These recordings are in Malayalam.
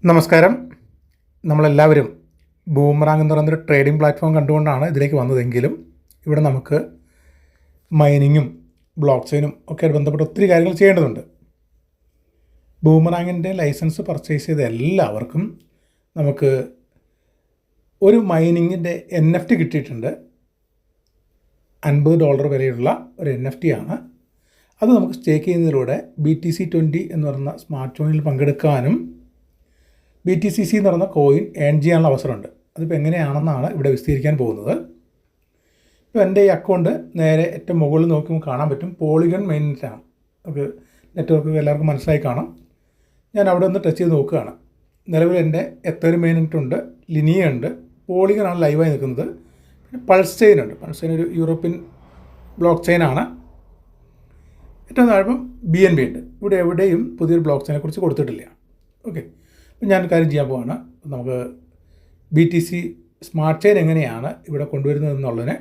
നമസ്കാരം. നമ്മളെല്ലാവരും ബൂമറാങ് എന്ന് പറയുന്നൊരു ട്രേഡിംഗ് പ്ലാറ്റ്ഫോം കണ്ടുകൊണ്ടാണ് ഇതിലേക്ക് വന്നതെങ്കിലും ഇവിടെ നമുക്ക് മൈനിങ്ങും ബ്ലോക്ക് ചെയിനും ഒക്കെ ബന്ധപ്പെട്ട് ഒത്തിരി കാര്യങ്ങൾ ചെയ്യേണ്ടതുണ്ട്. ബൂമറാങ്ങിൻ്റെ ലൈസൻസ് പർച്ചേസ് ചെയ്ത എല്ലാവർക്കും നമുക്ക് ഒരു മൈനിങ്ങിൻ്റെ NFT കിട്ടിയിട്ടുണ്ട്. $50 വരെയുള്ള ഒരു NFT ആണ്. അത് നമുക്ക് സ്റ്റേക്ക് ചെയ്യുന്നതിലൂടെ BTC20 എന്ന് പറയുന്ന സ്മാർട്ട് ചോയിനിൽ പങ്കെടുക്കാനും BTCC എന്ന് പറയുന്ന കോയിൻ ഏൺ ചെയ്യാനുള്ള അവസരമുണ്ട്. അതിപ്പോൾ എങ്ങനെയാണെന്നാണ് ഇവിടെ വിശദീകരിക്കാൻ പോകുന്നത്. ഇപ്പോൾ എൻ്റെ ഈ അക്കൗണ്ട് നേരെ ഏറ്റവും മുകളിൽ നോക്കുമ്പോൾ കാണാൻ പറ്റും പോളിഗൺ മെയിൻനെറ്റാണ്. നമുക്ക് നെറ്റ്വർക്ക് എല്ലാവർക്കും മനസ്സിലായി കാണാം. ഞാൻ അവിടെ ഒന്ന് ടച്ച് ചെയ്ത് നോക്കുകയാണ്. നിലവിൽ എൻ്റെ എത്തേറിയം മെയിൻനെറ്റ് ഉണ്ട്, ലിനിയ ഉണ്ട്, പോളിഗണാണ് ലൈവായി നിൽക്കുന്നത്. പിന്നെ പൾസ് ചെയിൻ ഉണ്ട്. പൾസ് ചെയിൻ ഒരു യൂറോപ്യൻ ബ്ലോക്ക് ചെയിനാണ്. ഏറ്റവും താഴെ BNB ഉണ്ട്. ഇവിടെ എവിടെയും പുതിയൊരു ബ്ലോക്ക് ചെയിനെ കുറിച്ച് കൊടുത്തിട്ടില്ല. ഓക്കെ, ഞാൻ കാര്യം ചെയ്യാൻ പോവാണ്. നമുക്ക് BTC സ്മാർട്ട് ചെയിൻ എങ്ങനെയാണ് ഇവിടെ കൊണ്ടുവരുന്നതെന്നുള്ളതിന്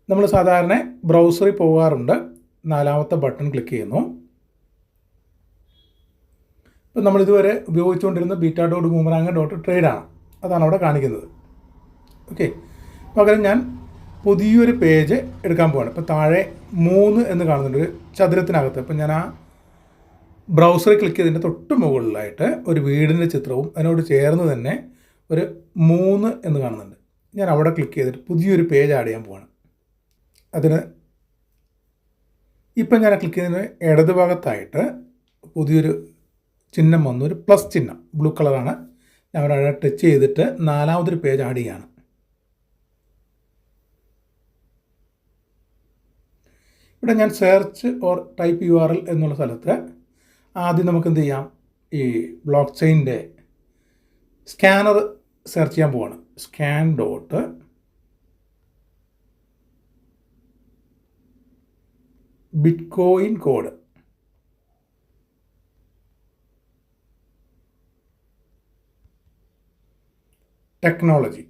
നമ്മൾ സാധാരണ ബ്രൗസറിൽ പോകാറുണ്ട്. 4ാമത്തെ ബട്ടൺ ക്ലിക്ക് ചെയ്യുന്നു. ഇപ്പം നമ്മളിതുവരെ ഉപയോഗിച്ചുകൊണ്ടിരുന്ന beta.boomerang.trade ആണ്. അതാണ് അവിടെ കാണിക്കുന്നത്. ഓക്കെ, പകരം ഞാൻ പുതിയൊരു പേജ് എടുക്കാൻ പോവാണ്. ഇപ്പോൾ താഴെ 3 എന്ന് കാണുന്നുണ്ട് ഒരു ചതുരത്തിനകത്ത്. ഇപ്പം ഞാൻ ആ ബ്രൗസറിൽ ക്ലിക്ക് ചെയ്തതിൻ്റെ തൊട്ട് മുകളിലായിട്ട് ഒരു വീടിൻ്റെ ചിത്രവും അതിനോട് ചേർന്ന് തന്നെ ഒരു 3 എന്ന് കാണുന്നുണ്ട്. ഞാൻ അവിടെ ക്ലിക്ക് ചെയ്തിട്ട് പുതിയൊരു പേജ് ആഡ് ചെയ്യാൻ പോവാണ്. അതിന് ഇപ്പം ഞാൻ ക്ലിക്ക് ചെയ്തതിന് ഇടത് ഭാഗത്തായിട്ട് പുതിയൊരു ചിഹ്നം വന്നു, ഒരു പ്ലസ് ചിഹ്നം, ബ്ലൂ കളറാണ്. ഞാൻ അവിടെ ടച്ച് ചെയ്തിട്ട് 4ാമതൊരു പേജ് ആഡ് ചെയ്യാണ്. ഇവിടെ ഞാൻ സെർച്ച് ഓർ ടൈപ്പ് URL എന്നുള്ള സ്ഥലത്ത് ആദ്യം നമുക്ക് എന്ത് ചെയ്യാം, ഈ ബ്ലോക്ക് ചെയിൻ്റെ സ്കാനർ സെർച്ച് ചെയ്യാൻ പോവാണ്. scan.bitcoin code. ടെക്നോളജി.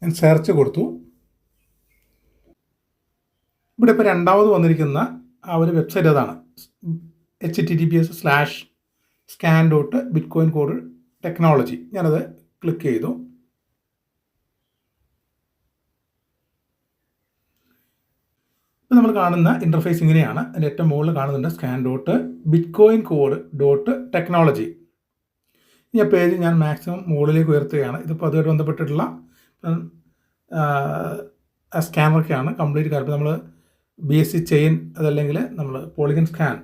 ഞാൻ സെർച്ച് കൊടുത്തു. ഇവിടെ ഇപ്പോൾ രണ്ടാമത് വന്നിരിക്കുന്ന ആ ഒരു വെബ്സൈറ്റ് അതാണ്, https:/scan.bitcoin കോഡ് ടെക്നോളജി. ഞാനത് ക്ലിക്ക് ചെയ്തു. ഇപ്പോൾ നമ്മൾ കാണുന്ന ഇൻ്റർഫേസ് ഇങ്ങനെയാണ്. അതിൻ്റെ ഏറ്റവും മുകളിൽ കാണുന്നുണ്ട് scan.bitcoin കോഡ് ടെക്നോളജി. ഈ പേജ് ഞാൻ മാക്സിമം മുകളിലേക്ക് ഉയർത്തുകയാണ്. ഇതിപ്പോൾ അതുമായിട്ട് ബന്ധപ്പെട്ടിട്ടുള്ള സ്കാനറൊക്കെയാണ് കംപ്ലീറ്റ് കാര്യം. ഇപ്പോൾ നമ്മൾ BSC ചെയിൻ അതല്ലെങ്കിൽ നമ്മൾ പോളിഗൺ സ്കാൻ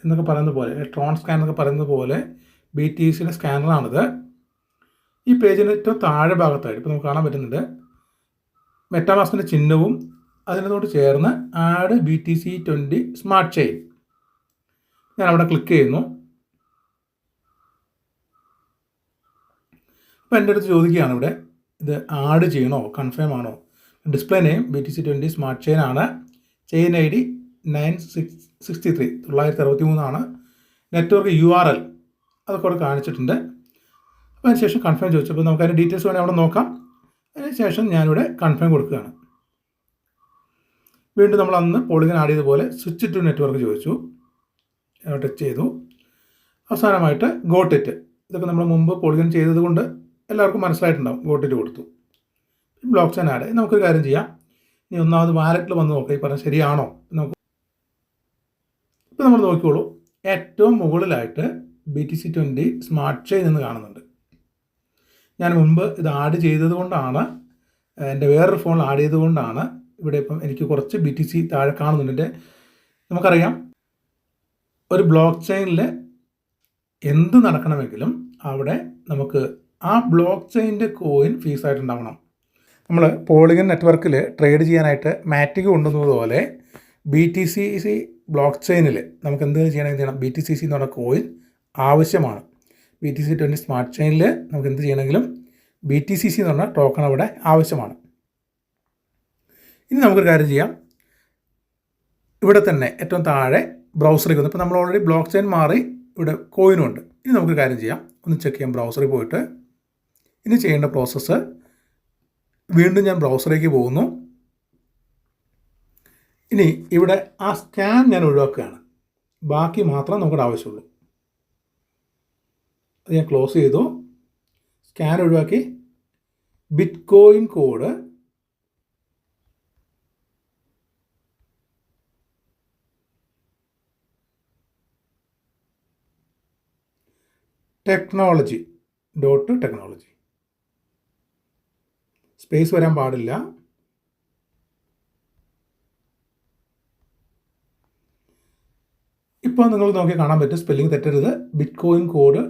എന്നൊക്കെ പറയുന്നത് പോലെ, ട്രോൺ സ്കാൻ എന്നൊക്കെ പറയുന്നത് പോലെ BTCയുടെ സ്കാനറാണിത്. ഈ പേജിന് ഏറ്റവും താഴെ ഭാഗത്തായിട്ട് ഇപ്പോൾ നമുക്ക് കാണാൻ പറ്റുന്നുണ്ട് മെറ്റാമാസ്കിൻ്റെ ചിഹ്നവും അതിനോട് ചേർന്ന് ആഡ് BTC20 സ്മാർട്ട് ചെയിൻ. ഞാൻ അവിടെ ക്ലിക്ക് ചെയ്യുന്നു. അപ്പോൾ എൻ്റെ അടുത്ത് ചോദിക്കുകയാണ് ഇവിടെ ഇത് ആഡ് ചെയ്യണോ, കൺഫേം ആണോ. Display name BTC20 smart chain ആണ്. ചെയിൻ ID 963 ആണ്. നെറ്റ്വർക്ക് URL അതൊക്കെ അവിടെ കാണിച്ചിട്ടുണ്ട്. അപ്പോൾ അതിനുശേഷം കൺഫേം ചോദിച്ചപ്പോൾ നമുക്ക് അതിൻ്റെ ഡീറ്റെയിൽസ് വേണമെങ്കിൽ അവിടെ നോക്കാം. അതിനുശേഷം ഞാനിവിടെ കൺഫേം കൊടുക്കുകയാണ്. വീണ്ടും നമ്മൾ അന്ന് പോളിഗൺ ആഡ് ചെയ്തതുപോലെ സ്വിച്ച് ടു നെറ്റ്വർക്ക് ചോദിച്ചു, ടച്ച് ചെയ്തു. അവസാനമായിട്ട് ഗോട്ട് ഇറ്റ്. ഇതൊക്കെ നമ്മൾ മുമ്പ് പോളിഗൺ ചെയ്തത് കൊണ്ട് എല്ലാവർക്കും മനസ്സിലായിട്ടുണ്ടാവും. ഗോട്ടിട്ട് കൊടുത്തു. Block chain add. നമുക്കൊരു കാര്യം ചെയ്യാം, ഇനി ഒന്നാമത് വാലറ്റിൽ വന്ന് നോക്കാം ഈ പറഞ്ഞ ശരിയാണോ നമുക്ക്. ഇപ്പോൾ നമ്മൾ നോക്കിക്കോളൂ, ഏറ്റവും മുകളിലായിട്ട് BTC20 സ്മാർട്ട് ചെയിൻ എന്ന് കാണുന്നുണ്ട്. ഞാൻ മുമ്പ് ഇത് ആഡ് ചെയ്തത് കൊണ്ടാണ്, എൻ്റെ വേറൊരു ഫോണിൽ ആഡ് ചെയ്തുകൊണ്ടാണ് ഇവിടെ ഇപ്പം എനിക്ക് കുറച്ച് BTC താഴെ കാണുന്നുണ്ട്. നമുക്കറിയാം ഒരു ബ്ലോക്ക് ചെയിനിൽ എന്ത് നടക്കണമെങ്കിലും അവിടെ നമുക്ക് ആ ബ്ലോക്ക് ചെയിൻ്റെ കോയിൻ ഫീസായിട്ടുണ്ടാവണം. നമ്മൾ പോളിഗൺ നെറ്റ്വർക്കിൽ ട്രേഡ് ചെയ്യാനായിട്ട് മാറ്റിക് കൊണ്ടുവന്നതുപോലെ BTCC ബ്ലോക്ക് ചെയിനിൽ നമുക്ക് എന്തെങ്കിലും ചെയ്യണം, BTCC എന്ന് പറഞ്ഞ കോയിൻ ആവശ്യമാണ്. BTC20 സ്മാർട്ട് ചെയിനിൽ നമുക്ക് എന്ത് ചെയ്യണമെങ്കിലും BTCC എന്ന് പറഞ്ഞ ടോക്കൺ അവിടെ ആവശ്യമാണ്. ഇനി നമുക്കൊരു കാര്യം ചെയ്യാം, ഇവിടെ തന്നെ ഏറ്റവും താഴെ ബ്രൗസറിൽ വന്നു. ഇപ്പോൾ നമ്മൾ ഓൾറെഡി ബ്ലോക്ക് ചെയിൻ മാറി ഇവിടെ കോയിനും ഉണ്ട്. ഇനി നമുക്കൊരു കാര്യം ചെയ്യാം, ഒന്ന് ചെക്ക് ചെയ്യാം. ബ്രൗസറിൽ പോയിട്ട് ഇനി ചെയ്യേണ്ട പ്രോസസ്സ് വീണ്ടും ഞാൻ ബ്രൗസറിലേക്ക് പോകുന്നു. ഇനി ഇവിടെ ആ സ്കാൻ ഞാൻ ഒഴിവാക്കുകയാണ്. ബാക്കി മാത്രം നമുക്കിവിടെ ആവശ്യമുള്ളൂ. അത് ഞാൻ ക്ലോസ് ചെയ്തു. സ്കാൻ ഒഴിവാക്കി. ബിറ്റ്കോയിൻ കോഡ് ടെക്നോളജി സ്പേസ് വരാൻ പാടില്ല. ഇപ്പോൾ നിങ്ങൾ നോക്കി കാണാൻ പറ്റും, സ്പെല്ലിംഗ് തെറ്റരുത്. ബിറ്റ്കോയിൻ കോഡ്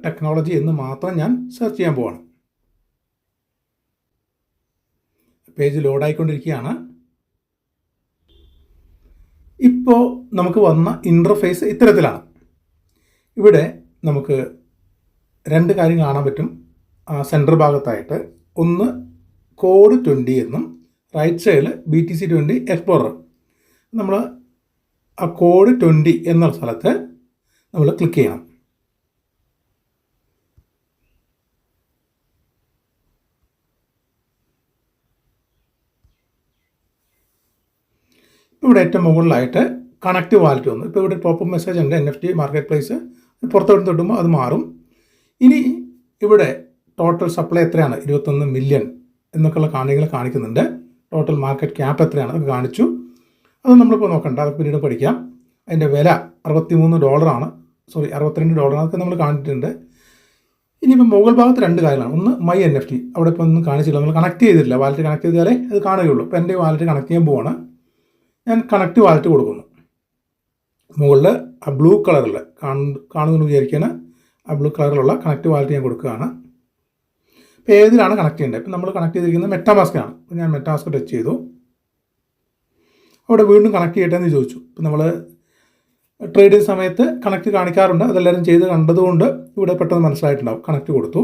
.ടെക്നോളജി എന്ന് മാത്രം ഞാൻ സെർച്ച് ചെയ്യാൻ പോവാണ്. പേജ് ലോഡായിക്കൊണ്ടിരിക്കുകയാണ്. ഇപ്പോൾ നമുക്ക് വന്ന ഇൻ്റർഫേസ് ഇത്തരത്തിലാണ്. ഇവിടെ നമുക്ക് രണ്ട് കാര്യം കാണാൻ പറ്റും. സെൻറ്റർ ഭാഗത്തായിട്ട് ഒന്ന് കോഡ് 20 എന്നും റൈറ്റ് സൈഡിൽ BTC20 എക്സ്പ്ലോറർ. നമ്മൾ ആ കോഡ് 20 എന്ന സ്ഥലത്ത് നമ്മൾ ക്ലിക്ക് ചെയ്യണം. ഇവിടെ ഏറ്റവും മുകളിലായിട്ട് കണക്റ്റ് വാലറ്റ് വന്നു. ഇപ്പോൾ ഇവിടെ പോപ്പ് മെസ്സേജ് ഉണ്ട്, NFT മാർക്കറ്റ് പ്ലേസ്. പുറത്തോട്ട് തൊട്ടുമ്പോൾ അത് മാറും. ഇനി ഇവിടെ ടോട്ടൽ സപ്ലൈ എത്രയാണ്, 21 മില്യൺ എന്നൊക്കെയുള്ള കാര്യങ്ങൾ കാണിക്കുന്നുണ്ട്. ടോട്ടൽ മാർക്കറ്റ് ക്യാപ്പ് എത്രയാണ് അതൊക്കെ കാണിച്ചു. അത് നമ്മളിപ്പോൾ നോക്കണ്ട, അതൊക്കെ പിന്നീട് പഠിക്കാം. അതിൻ്റെ വില $63, $62 അതൊക്കെ നമ്മൾ കാണിച്ചിട്ടുണ്ട്. ഇനിയിപ്പോൾ മുകൾ ഭാഗത്ത് രണ്ട് കാര്യങ്ങളാണ്. ഒന്ന് മൈ NFT, അവിടെ ഇപ്പോൾ ഒന്നും കാണിച്ചില്ല, നമ്മൾ കണക്ട് ചെയ്തിട്ടില്ല. വാലറ്റ് കണക്ട് ചെയ്താലേ അത് കാണുകയുള്ളൂ. ഇപ്പോൾ എൻ്റെ വാലറ്റ് കണക്ട് ചെയ്യാൻ പോവാണ്. ഞാൻ കണക്ട് വാലറ്റ് കൊടുക്കുന്നു. മുകളിൽ ആ ബ്ലൂ കളറിൽ കാണുന്നു വിചാരിക്കാൻ, ആ ബ്ലൂ കളറിലുള്ള കണക്ട് വാലറ്റ് ഞാൻ കൊടുക്കുകയാണ്. ഇപ്പോൾ ഏതിലാണ് കണക്ട് ചെയ്യേണ്ടത്? ഇപ്പം നമ്മൾ കണക്ട് ചെയ്തിരിക്കുന്നത് മെറ്റാമാസ്കാണ്. അപ്പോൾ ഞാൻ മെറ്റാമാസ്ക് ടച്ച് ചെയ്തു. അവിടെ വീണ്ടും കണക്ട് ചെയ്യട്ടെ എന്ന് ചോദിച്ചു. ഇപ്പം നമ്മൾ ട്രേഡ് ചെയ്യുന്ന സമയത്ത് കണക്ട് കാണിക്കാറുണ്ട്. അതെല്ലാവരും ചെയ്ത് കണ്ടതുകൊണ്ട് ഇവിടെ പെട്ടെന്ന് മനസ്സിലായിട്ടുണ്ടാവും. കണക്ട് കൊടുത്തു.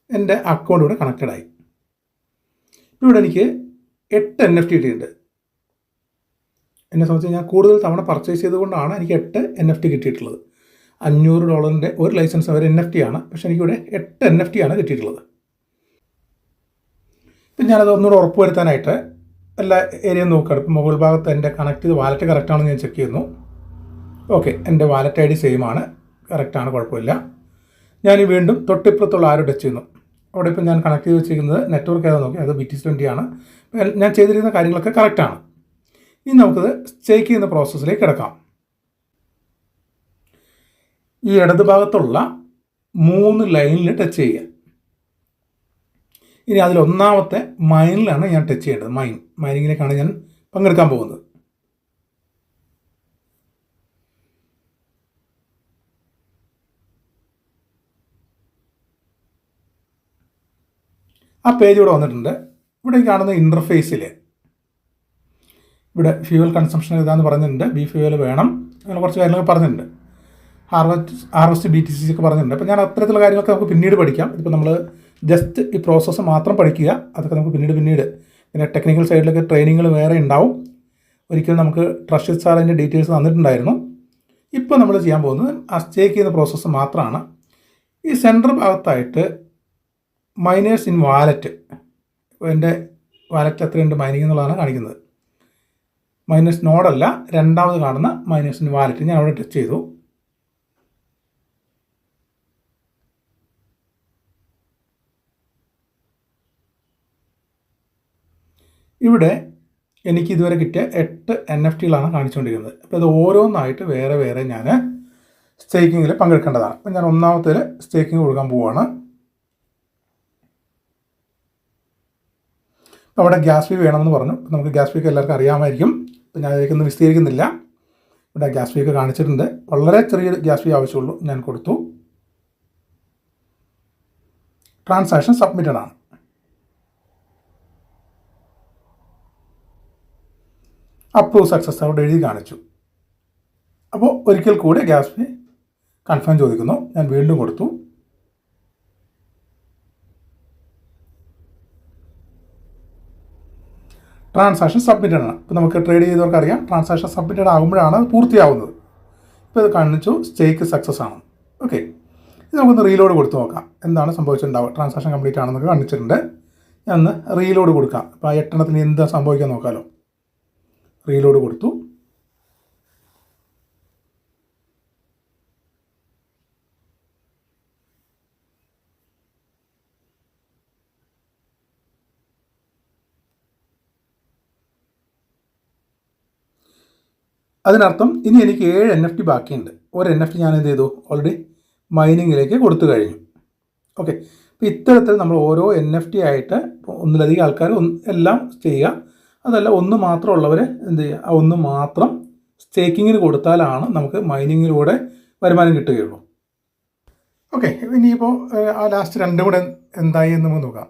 എൻ്റെ അക്കൗണ്ട് ഇവിടെ കണക്റ്റഡായി. ഇവിടെ എനിക്ക് 8 NFT കിട്ടിയിട്ടുണ്ട്. എന്നെ സംബന്ധിച്ച് ഞാൻ കൂടുതൽ തവണ പർച്ചേസ് ചെയ്തുകൊണ്ടാണ് എനിക്ക് 8 NFT കിട്ടിയിട്ടുള്ളത്. $500 ഒരു ലൈസൻസ് ഒരു NFT ആണ്. പക്ഷേ എനിക്കിവിടെ 8 NFT ആണ് കിട്ടിയിട്ടുള്ളത്. ഇപ്പം ഞാനത് ഒന്നുകൂടെ ഉറപ്പ് വരുത്താനായിട്ട് എല്ലാ ഏരിയയും നോക്കുകയാണ്. ഇപ്പം മുകൾ ഭാഗത്ത് എൻ്റെ കണക്ട് ചെയ്ത് വാലറ്റ് കറക്റ്റാണെന്ന് ഞാൻ ചെക്ക് ചെയ്യുന്നു. ഓക്കെ, എൻ്റെ വാലറ്റ് ID സെയിം ആണ്, കറക്റ്റാണ്, കുഴപ്പമില്ല. ഞാൻ വീണ്ടും തൊട്ടിപ്പുറത്തുള്ള ആരോ ടച്ച് ചെയ്യുന്നു. അവിടെ ഇപ്പം ഞാൻ കണക്ട് ചെയ്ത് വെച്ചിരിക്കുന്നത് നെറ്റ്വർക്ക് ഏതാ നോക്കി, അത് BTC20 ആണ്. ഞാൻ ചെയ്തിരിക്കുന്ന കാര്യങ്ങളൊക്കെ കറക്റ്റാണ്. ഇനി നമുക്കത് സ്റ്റേക്ക് ചെയ്യുന്ന പ്രോസസ്സിലേക്ക് കിടക്കാം. ഈ ഇടത് ഭാഗത്തുള്ള 3 ലൈനിൽ ടച്ച് ചെയ്യുക. ഇനി അതിൽ ഒന്നാമത്തെ മൈനിലാണ് ഞാൻ ടച്ച് ചെയ്യേണ്ടത്. മൈനിങ്ങിലേക്കാണ് ഞാൻ പങ്കെടുക്കാൻ പോകുന്നത്. ആ പേജ് ഇവിടെ വന്നിട്ടുണ്ട്. ഇവിടെ കാണുന്ന ഇൻ്റർഫേസിൽ ഇവിടെ ഫ്യൂവൽ കൺസംഷൻ ഏതാണെന്ന് പറഞ്ഞിട്ടുണ്ട്. ബി ഫ്യൂവൽ വേണം, അങ്ങനെ കുറച്ച് കാര്യങ്ങളൊക്കെ പറഞ്ഞിട്ടുണ്ട്. ഹാർവസ്റ്റ് BTC ഒക്കെ പറഞ്ഞിട്ടുണ്ട്. അപ്പോൾ ഞാൻ അത്തരത്തിലുള്ള കാര്യങ്ങളൊക്കെ നമുക്ക് പിന്നീട് പഠിക്കാം. ഇപ്പോൾ നമ്മൾ ജസ്റ്റ് ഈ പ്രോസസ്സ് മാത്രം പഠിക്കുക. അതൊക്കെ നമുക്ക് പിന്നീട് പിന്നെ ടെക്നിക്കൽ സൈഡിലൊക്കെ ട്രെയിനിങ്ങൾ വേറെ ഉണ്ടാവും. ഒരിക്കലും നമുക്ക് ട്രഷർ സാർ അതിൻ്റെ ഡീറ്റെയിൽസ് തന്നിട്ടുണ്ടായിരുന്നു. ഇപ്പോൾ നമ്മൾ ചെയ്യാൻ പോകുന്നത് ആ സ്റ്റേക്ക് ചെയ്യുന്ന പ്രോസസ്സ് മാത്രമാണ്. ഈ സെൻറ്റർ ഭാഗത്തായിട്ട് മൈനേഴ്സ് ഇൻ വാലറ്റ്, എൻ്റെ വാലറ്റ് എത്രയുണ്ട് മൈനിങ് എന്നുള്ളതാണ് കാണിക്കുന്നത്. മൈനസ് നോഡല്ല, രണ്ടാമത് കാണുന്ന മൈനസ് ഇൻ വാലറ്റ് ഞാൻ അവിടെ ടച്ച് ചെയ്തു. ഇവിടെ എനിക്ക് ഇതുവരെ കിട്ടിയ 8 NFTകളാണ് കാണിച്ചുകൊണ്ടിരിക്കുന്നത്. അപ്പോൾ ഇത് ഓരോന്നായിട്ട് വേറെ ഞാൻ സ്റ്റേക്കിങ്ങിൽ പങ്കെടുക്കേണ്ടതാണ്. അപ്പോൾ ഞാൻ ഒന്നാമത്തേൽ സ്റ്റേക്കിങ് കൊടുക്കാൻ പോവുകയാണ്. അവിടെ ഗ്യാസ് ഫീ വേണമെന്ന് പറഞ്ഞു. നമുക്ക് ഗ്യാസ് ഫീ ഒക്കെ എല്ലാവർക്കും അറിയാമായിരിക്കും. അപ്പോൾ ഞാൻ അതിലേക്കൊന്നും വിശദീകരിക്കുന്നില്ല. ഇവിടെ ഗ്യാസ് ഫീ ഒക്കെ കാണിച്ചിട്ടുണ്ട്. വളരെ ചെറിയൊരു ഗ്യാസ് ഫീ ആവശ്യമുള്ളൂ, ഞാൻ കൊടുത്തു. ട്രാൻസാക്ഷൻ സബ്മിറ്റഡ് ആണ്. അപ്രൂവ് സക്സസ് അവിടെ എഴുതി കാണിച്ചു. അപ്പോൾ ഒരിക്കൽ കൂടി ഗ്യാസ് ഫീ കൺഫേം ചോദിക്കുന്നു. ഞാൻ വീണ്ടും കൊടുത്തു. ട്രാൻസാക്ഷൻ സബ്മിറ്റഡ് ആണ്. ഇപ്പോൾ നമുക്ക് ട്രേഡ് ചെയ്തവർക്ക് അറിയാം, ട്രാൻസാക്ഷൻ സബ്മിറ്റഡ് ആകുമ്പോഴാണ് പൂർത്തിയാവുന്നത്. ഇപ്പോൾ ഇത് കാണിച്ചു സ്റ്റേക്ക് സക്സസ് ആണ്. ഓക്കെ, ഇത് നമുക്കൊന്ന് റീലോഡ് കൊടുത്ത് നോക്കാം എന്താണ് സംഭവിച്ചിട്ടുണ്ടാവുക. ട്രാൻസാക്ഷൻ കംപ്ലീറ്റ് ആണെന്നൊക്കെ കാണിച്ചിട്ടുണ്ട്. ഞാൻ ഒന്ന് റീലോഡ് കൊടുക്കാം. അപ്പോൾ ആ 8 എന്താ സംഭവിക്കാൻ നോക്കാമല്ലോ. റീലോഡ് കൊടുത്തു. അതിനർത്ഥം ഇനി എനിക്ക് 7 NFT ബാക്കിയുണ്ട്. ഒരു NFT ഞാൻ എന്ത് ചെയ്തു, ഓൾറെഡി മൈനിങ്ങിലേക്ക് കൊടുത്തു കഴിഞ്ഞു. ഓക്കെ, അപ്പോൾ ഇത്തരത്തിൽ നമ്മൾ ഓരോ NFT ആയിട്ട് ഒന്നിലധികം ആൾക്കാർ എല്ലാം ചെയ്യുക. അതല്ല ഒന്ന് മാത്രമുള്ളവർ എന്ത് ചെയ്യുക, ആ ഒന്ന് മാത്രം സ്റ്റേക്കിങ്ങിന് കൊടുത്താലാണ് നമുക്ക് മൈനിങ്ങിലൂടെ വരുമാനം കിട്ടുകയുള്ളൂ. ഓക്കെ, ഇനിയിപ്പോൾ ആ ലാസ്റ്റ് രണ്ടും കൂടെ എന്തായി എന്ന് നമുക്ക് നോക്കാം.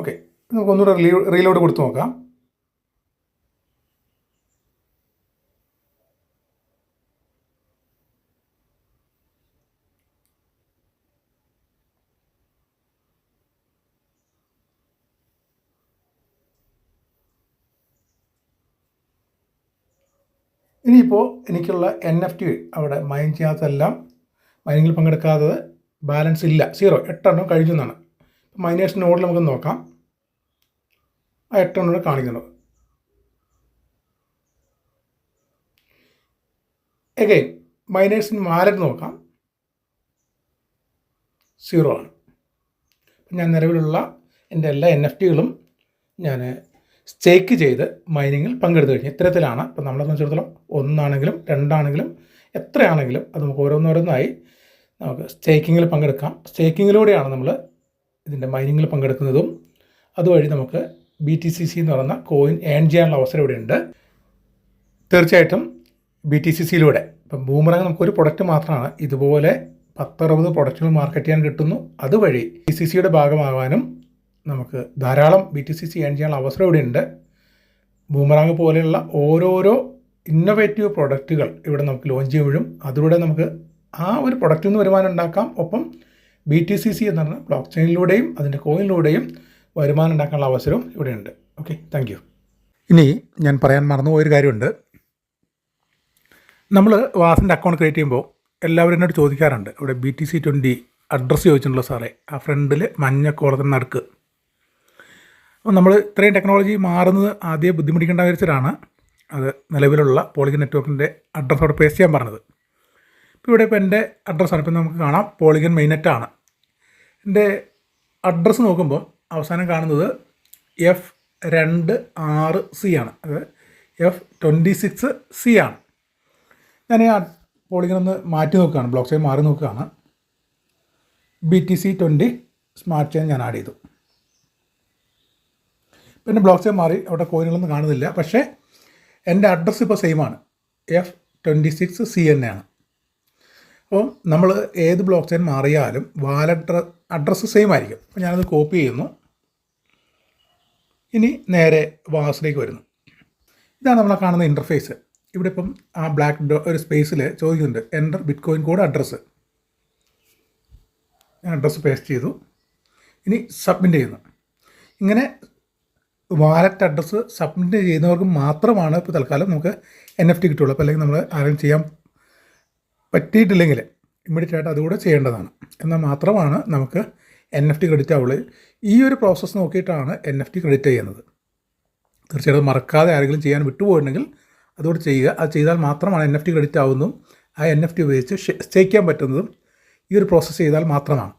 ഓക്കെ, നമുക്കൊന്നുകൂടെ റീലോഡ് കൊടുത്ത് നോക്കാം. ഇനിയിപ്പോൾ എനിക്കുള്ള NFT അവിടെ മൈൻ ചെയ്യാത്തതെല്ലാം, മൈനിങ്ങിൽ പങ്കെടുക്കാത്തത് ബാലൻസ് ഇല്ല, 0, 8 കഴിഞ്ഞു എന്നാണ്. മൈനേഴ്സ് നോഡിൽ നമുക്ക് നോക്കാം. ആ 8 കാണിക്കുന്നുണ്ട്. എഗെയിൻ മൈനേഴ്സിന് വാലറ്റ് നോക്കാം, 0 ആണ്. ഞാൻ നിലവിലുള്ള എൻ്റെ എല്ലാ NFTകളും ഞാൻ സ്റ്റേക്ക് ചെയ്ത് മൈനിങ്ങിൽ പങ്കെടുത്തു കഴിഞ്ഞു. ഇത്തരത്തിലാണ്. ഇപ്പം നമ്മളെ സംബന്ധിച്ചിടത്തോളം 1 ആണെങ്കിലും 2 ആണെങ്കിലും എത്രയാണെങ്കിലും അത് നമുക്ക് ഓരോന്നോരോന്നായി നമുക്ക് സ്റ്റേക്കിങ്ങിൽ പങ്കെടുക്കാം. സ്റ്റേക്കിങ്ങിലൂടെയാണ് നമ്മൾ ഇതിൻ്റെ മൈനിങ്ങിൽ പങ്കെടുക്കുന്നതും. അതുവഴി നമുക്ക് BTCC എന്ന് പറയുന്ന കോയിൻ ഏൺ ചെയ്യാനുള്ള അവസരം ഇവിടെ ഉണ്ട്. തീർച്ചയായിട്ടും BTCCയിലൂടെ ഇപ്പം ബൂമറാങ് നമുക്കൊരു പ്രൊഡക്റ്റ് മാത്രമാണ്, ഇതുപോലെ 10-60 പ്രൊഡക്റ്റുകൾ മാർക്കറ്റ് ചെയ്യാൻ കിട്ടുന്നു. അതുവഴി BTCCയുടെ ഭാഗമാകാനും നമുക്ക് ധാരാളം BTCC ഏൺ ചെയ്യാനുള്ള അവസരം ഇവിടെ ഉണ്ട്. ബൂമറാങ് പോലെയുള്ള ഓരോരോ ഇന്നൊവേറ്റീവ് പ്രൊഡക്റ്റുകൾ ഇവിടെ നമുക്ക് ലോഞ്ച് ചെയ്യുമ്പോഴും അതിലൂടെ നമുക്ക് ആ ഒരു പ്രൊഡക്റ്റിൽ നിന്ന് വരുമാനം ഉണ്ടാക്കാം. ഒപ്പം BTCC എന്ന് പറഞ്ഞ ബ്ലോക്ക് ചെയിനിലൂടെയും അതിൻ്റെ കോയിനിലൂടെയും വരുമാനം ഉണ്ടാക്കാനുള്ള അവസരവും ഇവിടെ ഉണ്ട്. Okay, thank you. ഇനി ഞാൻ പറയാൻ മറന്നുപോയൊരു കാര്യമുണ്ട്. നമ്മൾ വാസിൻ്റെ അക്കൗണ്ട് ക്രിയേറ്റ് ചെയ്യുമ്പോൾ എല്ലാവരും എന്നോട് ചോദിക്കാറുണ്ട്, ഇവിടെ BTC20 അഡ്രസ്സ് ചോദിച്ചിട്ടുള്ള സാറേ, ആ ഫ്രണ്ടിൽ മഞ്ഞ കോളത്തിന് നടുക്ക്. അപ്പോൾ നമ്മൾ ഇത്രയും ടെക്നോളജി മാറുന്നത് ആദ്യം ബുദ്ധിമുട്ടിക്കേണ്ട വിചാരിച്ചിട്ടാണ് അത് നിലവിലുള്ള പോളിഗൺ നെറ്റ്വർക്കിൻ്റെ അഡ്രസ്സ് അവിടെ പേസ്റ്റ് ചെയ്യാൻ പറഞ്ഞത്. ഇപ്പോൾ ഇവിടെ എൻ്റെ അഡ്രസ്സാണ്. ഇപ്പോൾ നമുക്ക് കാണാം പോളിഗൺ മെയിൻനെറ്റാണ്. എൻ്റെ അഡ്രസ്സ് നോക്കുമ്പോൾ അവസാനം കാണുന്നത് F26C ആണ്. അത് F26C ആണ്. ഞാൻ ആ പോളിഗൺ ഒന്ന് മാറ്റി നോക്കുകയാണ്, ബ്ലോക്ക് ചെയിൻ മാറി നോക്കുകയാണ്. BTC20 സ്മാർട്ട് ചെയിൻ ഞാൻ ആഡ് ചെയ്തു. പിന്നെ ബ്ലോക്ക് ചെയിൻ മാറി, അവിടെ കോയിനുകളൊന്നും കാണുന്നില്ല. പക്ഷേ എൻ്റെ അഡ്രസ്സ് ഇപ്പോൾ സെയിമാണ്, F26C തന്നെയാണ്. അപ്പോൾ നമ്മൾ ഏത് ബ്ലോക്ക് ചെയിൻ മാറിയാലും വാലറ്റ് അഡ്രസ്സ് സെയിം ആയിരിക്കും. അപ്പോൾ ഞാനത് കോപ്പി ചെയ്യുന്നു. ഇനി നേരെ വാസിലേക്ക് വരുന്നു. ഇതാണ് നമ്മൾ കാണുന്ന ഇൻ്റർഫേസ്. ഇവിടെ ഇപ്പം ആ ബ്ലാക്ക് ഒരു സ്പേസിൽ ചോദിക്കുന്നുണ്ട് എൻ്റർ ബിറ്റ്കോയിൻ കോഡ് അഡ്രസ്സ്. ഞാൻ അഡ്രസ്സ് പേസ്റ്റ് ചെയ്തു. ഇനി സബ്മിറ്റ് ചെയ്യുന്നു. ഇങ്ങനെ വാലറ്റ് അഡ്രസ്സ് സബ്മിറ്റ് ചെയ്യുന്നവർക്ക് മാത്രമാണ് ഇപ്പോൾ തൽക്കാലം നമുക്ക് NFT കിട്ടുള്ളൂ. അപ്പോൾ അല്ലെങ്കിൽ നമ്മൾ ആരും ചെയ്യാൻ പറ്റിയിട്ടില്ലെങ്കിൽ ഇമ്മീഡിയറ്റ് ആയിട്ട് അതുകൂടെ ചെയ്യേണ്ടതാണ്. എന്നാൽ മാത്രമാണ് നമുക്ക് NFT ക്രെഡിറ്റ് ആവുള്ളൂ. ഈ ഒരു പ്രോസസ്സ് നോക്കിയിട്ടാണ് NFT ക്രെഡിറ്റ് ചെയ്യുന്നത്. തീർച്ചയായിട്ടും മറക്കാതെ ആരെങ്കിലും ചെയ്യാൻ വിട്ടുപോയിട്ടുണ്ടെങ്കിൽ അതുകൂടെ ചെയ്യുക. അത് ചെയ്താൽ മാത്രമാണ് NFT ക്രെഡിറ്റ് ആവുന്നതും ആ NFT ഉപയോഗിച്ച് സ്റ്റേക്ക് ചെയ്യാൻ പറ്റുന്നതും ഈ ഒരു പ്രോസസ്സ് ചെയ്താൽ മാത്രമാണ്.